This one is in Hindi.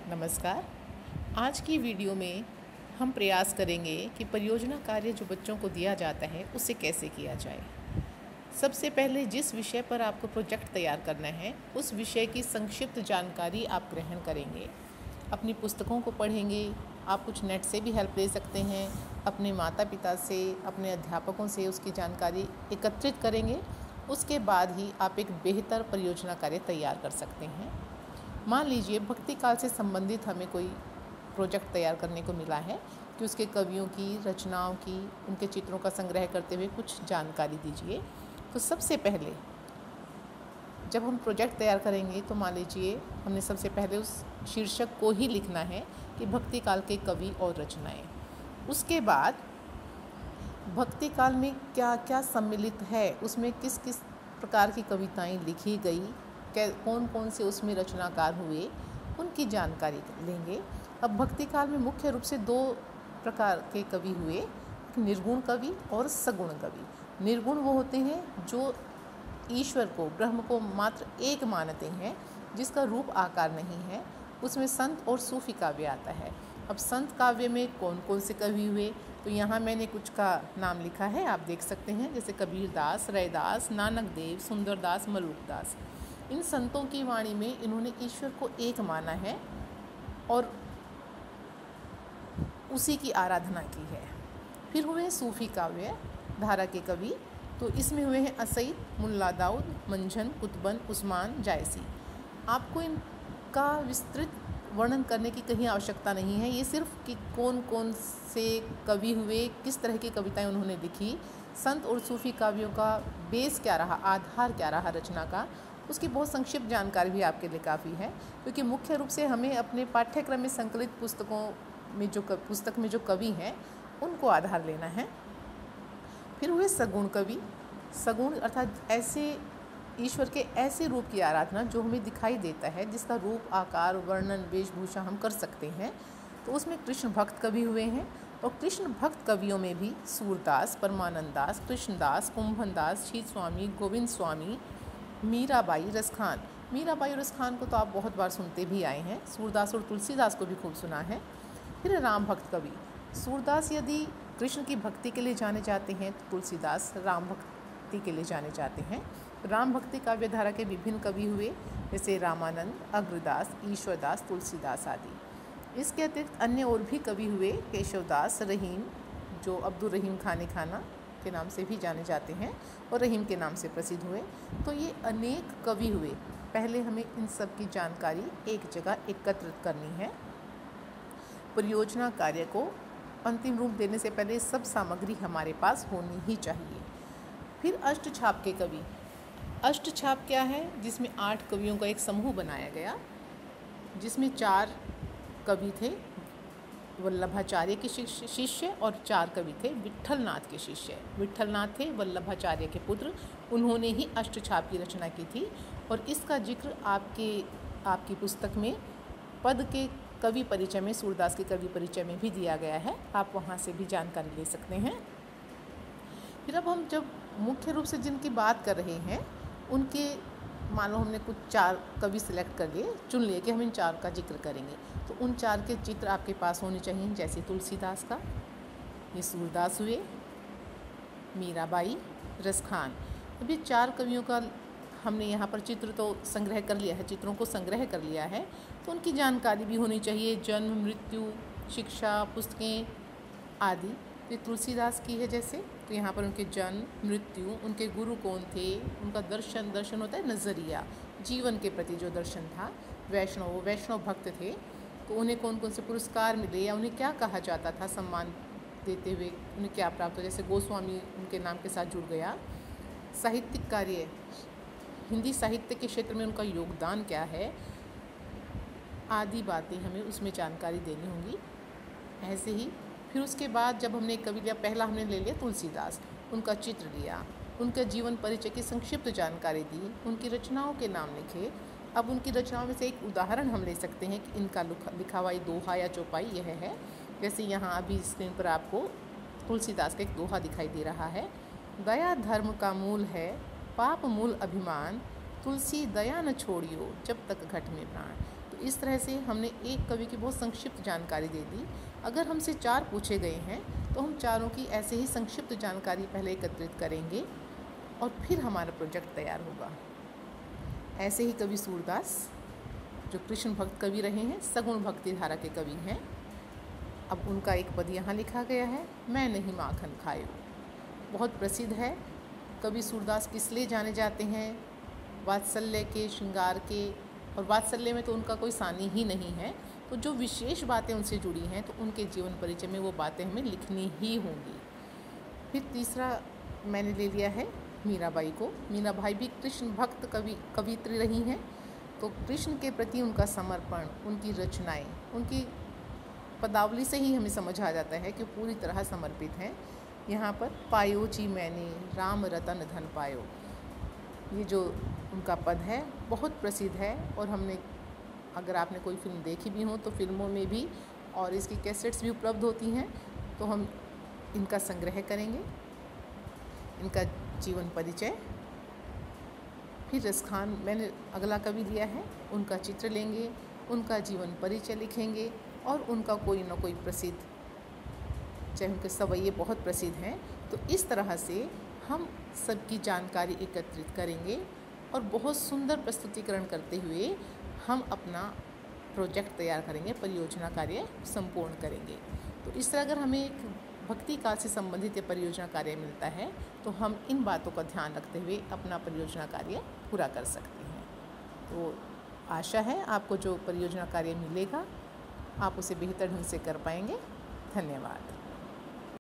नमस्कार। आज की वीडियो में हम प्रयास करेंगे कि परियोजना कार्य जो बच्चों को दिया जाता है उसे कैसे किया जाए। सबसे पहले जिस विषय पर आपको प्रोजेक्ट तैयार करना है उस विषय की संक्षिप्त जानकारी आप ग्रहण करेंगे, अपनी पुस्तकों को पढ़ेंगे। आप कुछ नेट से भी हेल्प ले सकते हैं, अपने माता पिता से, अपने अध्यापकों से उसकी जानकारी एकत्रित करेंगे। उसके बाद ही आप एक बेहतर परियोजना कार्य तैयार कर सकते हैं। मान लीजिए भक्ति काल से संबंधित हमें कोई प्रोजेक्ट तैयार करने को मिला है कि उसके कवियों की रचनाओं की, उनके चित्रों का संग्रह करते हुए कुछ जानकारी दीजिए। तो सबसे पहले जब हम प्रोजेक्ट तैयार करेंगे तो मान लीजिए हमने सबसे पहले उस शीर्षक को ही लिखना है कि भक्ति काल के कवि और रचनाएं। उसके बाद भक्ति काल में क्या क्या सम्मिलित है, उसमें किस किस प्रकार की कविताएं लिखी गई, कौन कौन से उसमें रचनाकार हुए, उनकी जानकारी लेंगे। अब भक्ति काल में मुख्य रूप से दो प्रकार के कवि हुए, निर्गुण कवि और सगुण कवि। निर्गुण वो होते हैं जो ईश्वर को, ब्रह्म को मात्र एक मानते हैं, जिसका रूप आकार नहीं है। उसमें संत और सूफी काव्य आता है। अब संत काव्य में कौन कौन से कवि हुए, तो यहाँ मैंने कुछ का नाम लिखा है, आप देख सकते हैं, जैसे कबीरदास, रैदास, नानक देव, सुंदरदास, मलूकदास। इन संतों की वाणी में इन्होंने ईश्वर को एक माना है और उसी की आराधना की है। फिर हुए सूफी काव्य धारा के कवि, तो इसमें हुए हैं असईद, मुल्ला दाऊद, मंझन, कुतुबन, उस्मान, जायसी। आपको इनका विस्तृत वर्णन करने की कहीं आवश्यकता नहीं है। ये सिर्फ कि कौन कौन से कवि हुए, किस तरह की कविताएं उन्होंने लिखी, संत और सूफी काव्यों का बेस क्या रहा, आधार क्या रहा रचना का, उसकी बहुत संक्षिप्त जानकारी भी आपके लिए काफ़ी है। क्योंकि मुख्य रूप से हमें अपने पाठ्यक्रम में संकलित पुस्तकों में पुस्तक में जो कवि हैं उनको आधार लेना है। फिर हुए सगुण कवि। सगुण अर्थात ऐसे ईश्वर के ऐसे रूप की आराधना जो हमें दिखाई देता है, जिसका रूप, आकार, वर्णन, वेशभूषा हम कर सकते हैं। तो उसमें कृष्ण भक्त कवि हुए हैं। और कृष्ण भक्त कवियों में भी सूरदास, परमानंद दास, कृष्णदास, कुंभन दास, शीत स्वामी, गोविंद स्वामी, मीराबाई, रसखान। मीराबाई और रसखान को तो आप बहुत बार सुनते भी आए हैं। सूरदास और तुलसीदास को भी खूब सुना है। फिर राम भक्त कवि। सूरदास यदि कृष्ण की भक्ति के लिए जाने जाते हैं तो तुलसीदास राम भक्ति के लिए जाने जाते हैं। राम भक्ति काव्य धारा के विभिन्न कवि हुए, जैसे रामानंद, अग्रदास, ईश्वरदास, तुलसीदास आदि। इसके अतिरिक्त अन्य और भी कवि हुए, केशवदास, रहीम, जो अब्दुल रहीम खाने खाना के नाम से भी जाने जाते हैं और रहीम के नाम से प्रसिद्ध हुए। तो ये अनेक कवि हुए। पहले हमें इन सब की जानकारी एक जगह एकत्रित करनी है। परियोजना कार्य को अंतिम रूप देने से पहले सब सामग्री हमारे पास होनी ही चाहिए। फिर अष्टछाप के कवि। अष्टछाप क्या है? जिसमें 8 कवियों का एक समूह बनाया गया, जिसमें 4 कवि थे वल्लभाचार्य के शिष्य और 4 कवि थे विट्ठलनाथ के शिष्य। विट्ठलनाथ थे वल्लभाचार्य के पुत्र, उन्होंने ही अष्टछाप की रचना की थी। और इसका जिक्र आपकी पुस्तक में पद के कवि परिचय में, सूरदास के कवि परिचय में भी दिया गया है, आप वहाँ से भी जानकारी ले सकते हैं। फिर अब हम जब मुख्य रूप से जिनकी बात कर रहे हैं उनके, मान लो हमने कुछ 4 कवि सिलेक्ट कर लिए, चुन लिए कि हम इन 4 का जिक्र करेंगे, तो उन 4 के चित्र आपके पास होने चाहिए। जैसे तुलसीदास का, ये सूरदास हुए, मीराबाई, रसखान। अब ये 4 कवियों का हमने यहाँ पर चित्र तो संग्रह कर लिया है, चित्रों को संग्रह कर लिया है, तो उनकी जानकारी भी होनी चाहिए, जन्म, मृत्यु, शिक्षा, पुस्तकें आदि। तो तुलसीदास की है जैसे, तो यहाँ पर उनके जन्म, मृत्यु, उनके गुरु कौन थे, उनका दर्शन होता है नज़रिया, जीवन के प्रति जो दर्शन था। वैष्णव भक्त थे, तो उन्हें कौन कौन से पुरस्कार मिले या उन्हें क्या कहा जाता था सम्मान देते हुए, उन्हें क्या प्राप्त हो, जैसे गोस्वामी उनके नाम के साथ जुड़ गया। साहित्यिक कार्य, हिंदी साहित्य के क्षेत्र में उनका योगदान क्या है, आदि बातें हमें उसमें जानकारी देनी होंगी। ऐसे ही फिर उसके बाद जब हमने कवि लिया, पहला हमने ले लिया तुलसीदास, उनका चित्र लिया, उनके जीवन परिचय की संक्षिप्त जानकारी दी, उनकी रचनाओं के नाम लिखे। अब उनकी रचनाओं में से एक उदाहरण हम ले सकते हैं कि इनका लिखा हुआ दोहा या चौपाई यह है। जैसे यहाँ अभी स्क्रीन पर आपको तुलसीदास का एक दोहा दिखाई दे रहा है। दया धर्म का मूल है, पाप मूल अभिमान, तुलसी दया न छोड़ियो जब तक घट में प्राण। तो तो इस तरह से हमने एक कवि की बहुत संक्षिप्त जानकारी दे दी। अगर हमसे 4 पूछे गए हैं तो हम चारों की ऐसे ही संक्षिप्त जानकारी पहले एकत्रित करेंगे और फिर हमारा प्रोजेक्ट तैयार होगा। ऐसे ही कवि सूरदास जो कृष्ण भक्त कवि रहे हैं, सगुण भक्ति धारा के कवि हैं। अब उनका एक पद यहाँ लिखा गया है, मैं नहीं माखन खायो। बहुत प्रसिद्ध है। कवि सूरदास किस लिए जाने जाते हैं? वात्सल्य के, श्रृंगार के, और वात्सल्य में तो उनका कोई सानी ही नहीं है। तो जो विशेष बातें उनसे जुड़ी हैं तो उनके जीवन परिचय में वो बातें हमें लिखनी ही होंगी। फिर तीसरा मैंने ले लिया है मीराबाई को। मीराबाई भी कृष्ण भक्त कवियत्री रही हैं। तो कृष्ण के प्रति उनका समर्पण, उनकी रचनाएं, उनकी पदावली से ही हमें समझ आ जाता है कि पूरी तरह समर्पित हैं। यहाँ पर पायो जी मैंने राम रतन धन पायो, ये जो उनका पद है बहुत प्रसिद्ध है। और हमने, अगर आपने कोई फिल्म देखी भी हो तो फिल्मों में भी और इसकी कैसेट्स भी उपलब्ध होती हैं, तो हम इनका संग्रह करेंगे। इनका जीवन परिचय, फिर रसखान मैंने अगला कवि लिया है, उनका चित्र लेंगे, उनका जीवन परिचय लिखेंगे और उनका कोई ना कोई प्रसिद्ध, चाहे उनके सवैये बहुत प्रसिद्ध हैं। तो इस तरह से हम सबकी जानकारी एकत्रित करेंगे और बहुत सुंदर प्रस्तुतिकरण करते हुए हम अपना प्रोजेक्ट तैयार करेंगे, परियोजना कार्य संपूर्ण करेंगे। तो इस तरह अगर हमें एक भक्ति काल से संबंधित परियोजना कार्य मिलता है तो हम इन बातों का ध्यान रखते हुए अपना परियोजना कार्य पूरा कर सकते हैं। तो आशा है आपको जो परियोजना कार्य मिलेगा आप उसे बेहतर ढंग से कर पाएंगे। धन्यवाद।